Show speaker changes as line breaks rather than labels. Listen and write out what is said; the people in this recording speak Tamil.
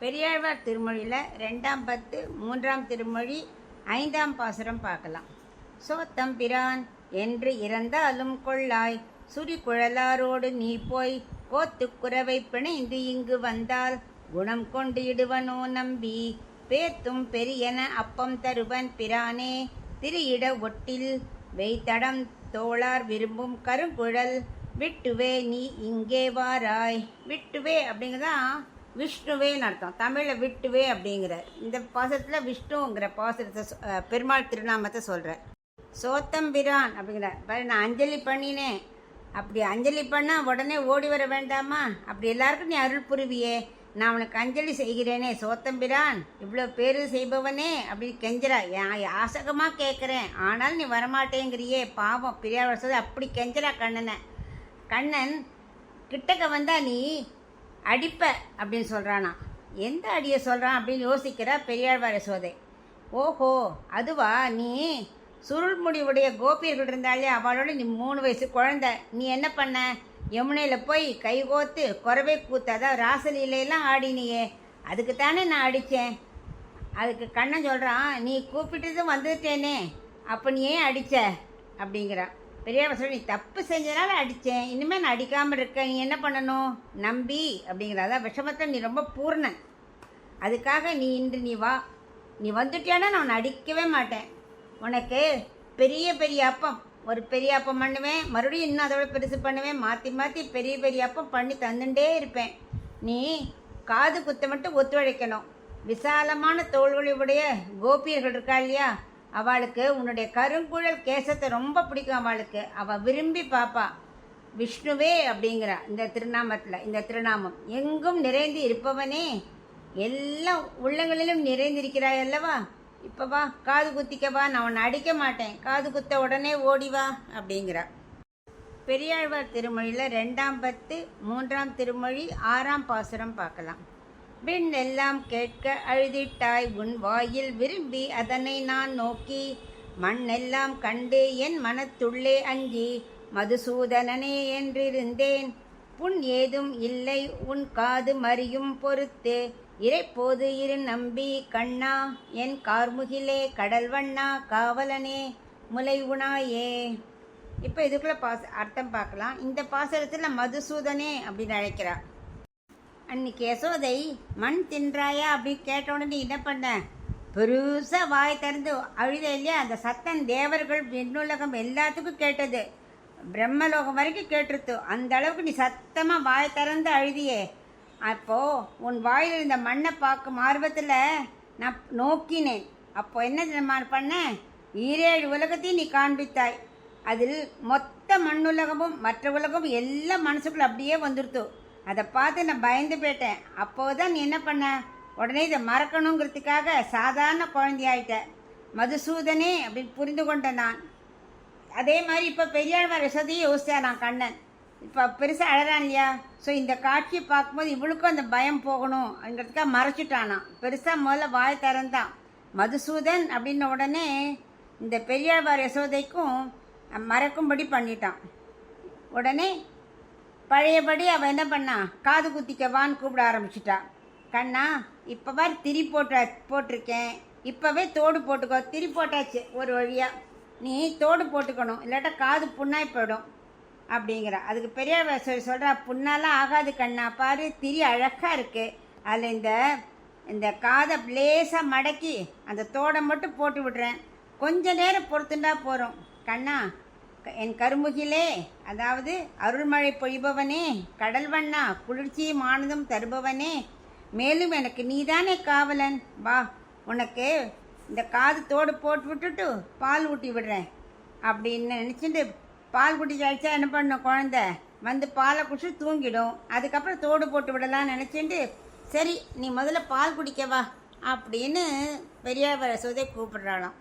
பெரியாழ்வார் திருமொழியில் 2ஆம் பத்து 3ஆம் திருமொழி 5ஆம் பாசுரம் பார்க்கலாம். சோத்தம்பிரான் என்று இறந்தாலும் கொள்ளாய், சுரி குழலாரோடு நீ போய் கோத்துக்குறவை பிணைந்து இங்கு வந்தால் குணம் கொண்டு இடுவனோ நம்பி, பேத்தும் பெரியன அப்பம் தருவன் பிரானே திரியிட ஒட்டில் வெய்தடம் தோளார் விரும்பும் கருங்குழல் விட்டுவே நீ இங்கே வாராய். விட்டுவே அப்படிங்கிறதான் விஷ்ணுவேன்னு அர்த்தம். தமிழில் விட்டுவே அப்படிங்கிற இந்த பாசத்தில் விஷ்ணுங்கிற பாசத்தை பெருமாள் திருநாமத்தை சொல்கிறார். சோத்தம்பிரான் அப்படிங்கிற நான் அஞ்சலி பண்ணினேன், அப்படி அஞ்சலி பண்ணால் உடனே ஓடி வர வேண்டாமா? அப்படி எல்லாருக்கும் நீ அருள் புரிவியே, நான் உனக்கு அஞ்சலி செய்கிறேனே சோத்தம்பிரான், இவ்வளோ பேரு செய்பவனே அப்படின்னு கெஞ்சரா. யாசகமாக கேட்குறேன், ஆனாலும் நீ வரமாட்டேங்கிறியே பாவம். பெரியார் சொல்லி அப்படி கெஞ்சரா கண்ணனை. கண்ணன் கிட்டக்க வந்தால் நீ அடிப்ப அப்படின்னு சொல்கிறானா. எந்த அடியை சொல்கிறான் அப்படின்னு யோசிக்கிறா பெரியாழ்வார் யசோதை. ஓஹோ அதுவா, நீ சுருள்முடி உடைய கோபியர்கள் இருந்தாலே அவளோட நீ 3 வயசு குழந்தை, நீ என்ன பண்ண? யமுனையில் போய் கைகோத்து குறவை கூத்து, அதாவது ராசலீலையெல்லாம் ஆடினியே, அதுக்கு தானே நான் அடித்தேன். அதுக்கு கண்ணன் சொல்கிறான், நீ கூப்பிட்டதும் வந்துட்டேனே, அப்போ நீ ஏன் அடித்த அப்படிங்கிறான். பெரியார் சொல்லி, நீ தப்பு செஞ்சதுனால அடித்தேன், இனிமேல் நான் அடிக்காமல் இருக்கேன், நீ என்ன பண்ணணும் நம்பி அப்படிங்கிற. அதான் விஷமத்தில் நீ ரொம்ப பூர்ணன், அதுக்காக நீ இன்று நீ வா, நீ வந்துட்டியானா நான் உன்னை அடிக்கவே மாட்டேன். உனக்கு பெரிய பெரிய அப்பம், ஒரு பெரிய அப்பம் பண்ணுவேன், மறுபடியும் இன்னும் அதோட பெருசு பண்ணுவேன், மாற்றி மாற்றி பெரிய பெரிய அப்பம் பண்ணி தந்துட்டே இருப்பேன். நீ காது குத்த மட்டும் ஒத்துழைக்கணும். விசாலமான தோள்களுடைய கோபியர்கள் இருக்கா இல்லையா, அவளுக்கு உன்னுடைய கருங்குழல் கேசத்தை ரொம்ப பிடிக்கும். அவளுக்கு அவள் விரும்பி பாப்பா. விஷ்ணுவே அப்படிங்கிறா இந்த திருநாமத்தில். இந்த திருநாமம் எங்கும் நிறைந்து இருப்பவனே, எல்லா உள்ளங்களிலும் நிறைந்திருக்கிறாய் அல்லவா, இப்போ வா காது குத்திக்கவா, நான் உன்னை அடிக்க மாட்டேன், காது குத்த உடனே ஓடிவா அப்படிங்கிறா. பெரியாழ்வார் திருமொழியில் 2ஆம் பத்து 3ஆம் திருமொழி 6ஆம் பாசுரம் பார்க்கலாம். விண்ணெல்லாம் கேட்க அழுதிட்டாய் உன் வாயில் விரும்பி அதனை நான் நோக்கி, மண்ணெல்லாம் கண்டு என் மனத்துள்ளே அஞ்சி மதுசூதனனே என்றிருந்தேன். புண் ஏதும் இல்லை உன் காது மறியும் பொறுத்து, இறைப்போது இரு நம்பி கண்ணா என் கார்முகிலே கடல்வண்ணா காவலனே முலை உணாயே. இப்போ இதுக்குள்ள அர்த்தம் பார்க்கலாம். இந்த பாசரத்தில் மதுசூதனே அப்படின்னு அழைக்கிறா. அன்னைக்கு யசோதை மண் தின்றாயா அப்படின்னு கேட்ட உடனே என்ன பண்ண, பெருசாக வாய் திறந்து அழுத இல்லையா. அந்த சத்தம் தேவர்கள் விண்ணுலகம் எல்லாத்துக்கும் கேட்டது, பிரம்மலோகம் வரைக்கும் கேட்டுருத்து. அந்த அளவுக்கு நீ சத்தமாக வாய் திறந்து அழுதியே. அப்போது உன் வாயில் இந்த மண்ணை பார்க்கும் ஆர்வத்தில் நான் நோக்கினேன். அப்போ என்ன பண்ணேன், 7 உலகத்தையும் நீ காண்பித்தாய். அதில் மொத்த மண்ணுலகமும் மற்ற உலகமும் எல்லா மனசுக்குள்ள அப்படியே வந்துருத்து. அதை பார்த்து நான் பயந்து போயிட்டேன். அப்போதான் நீ என்ன பண்ண, உடனே இதை மறக்கணுங்கிறதுக்காக சாதாரண குழந்தையாயிட்ட. மதுசூதனே அப்படின்னு புரிந்து கொண்டேன் நான். அதே மாதிரி இப்போ பெரியாழ்வார் யசோதையை யோசித்தா நான் கண்ணன் இப்போ பெருசாக அழறான் இல்லையா. ஸோ இந்த காட்சியை பார்க்கும்போது இவளுக்கும் அந்த பயம் போகணும் அப்படிங்கிறதுக்காக மறைச்சிட்டானான். பெருசாக முதல்ல வாய் திறந்தான் மதுசூதன் அப்படின்ன உடனே இந்த பெரியாழ்வார் யசோதைக்கும் மறக்கும்படி பண்ணிட்டான். உடனே பழையபடி அவள் என்ன பண்ணா, காது குத்திக்கவான்னு கூப்பிட ஆரம்பிச்சிட்டா. கண்ணா இப்போ பாரு திரி போட்டிருக்கேன், இப்போவே தோடு போட்டுக்கோ. திரி போட்டாச்சு ஒரு வழியாக, நீ தோடு போட்டுக்கணும், இல்லாட்டா காது புண்ணாய் போயிடும் அப்படிங்கிற. அதுக்கு பெரியார் சொல்கிறா, புண்ணாலாம் ஆகாது கண்ணா, பாரு திரி அழகாக இருக்குது, அதில் இந்த காதை லேசாக மடக்கி அந்த தோடை மட்டும் போட்டு விடுறேன், கொஞ்ச நேரம் பொறுத்துண்டா போகிறோம். கண்ணா என் கருமுகிலே, அதாவது அருள்மழை பொழிபவனே, கடல்வண்ணா குளிர்ச்சியும் ஆனதும் தருபவனே, மேலும் எனக்கு நீதானே காவலன், வா உனக்கு இந்த காது தோடு போட்டு விட்டுட்டு பால் ஊட்டி விடுறேன் அப்படின்னு நினச்சிட்டு பால் குட்டி கழிச்சா என்ன பண்ணும், குழந்தை வந்து பாலை குடிச்சு தூங்கிடும். அதுக்கப்புறம் தோடு போட்டு விடலான்னு நினச்சிட்டு, சரி நீ முதல்ல பால் குடிக்கவா அப்படின்னு பெரியார் யசோதை கூப்பிடுறாளாம்.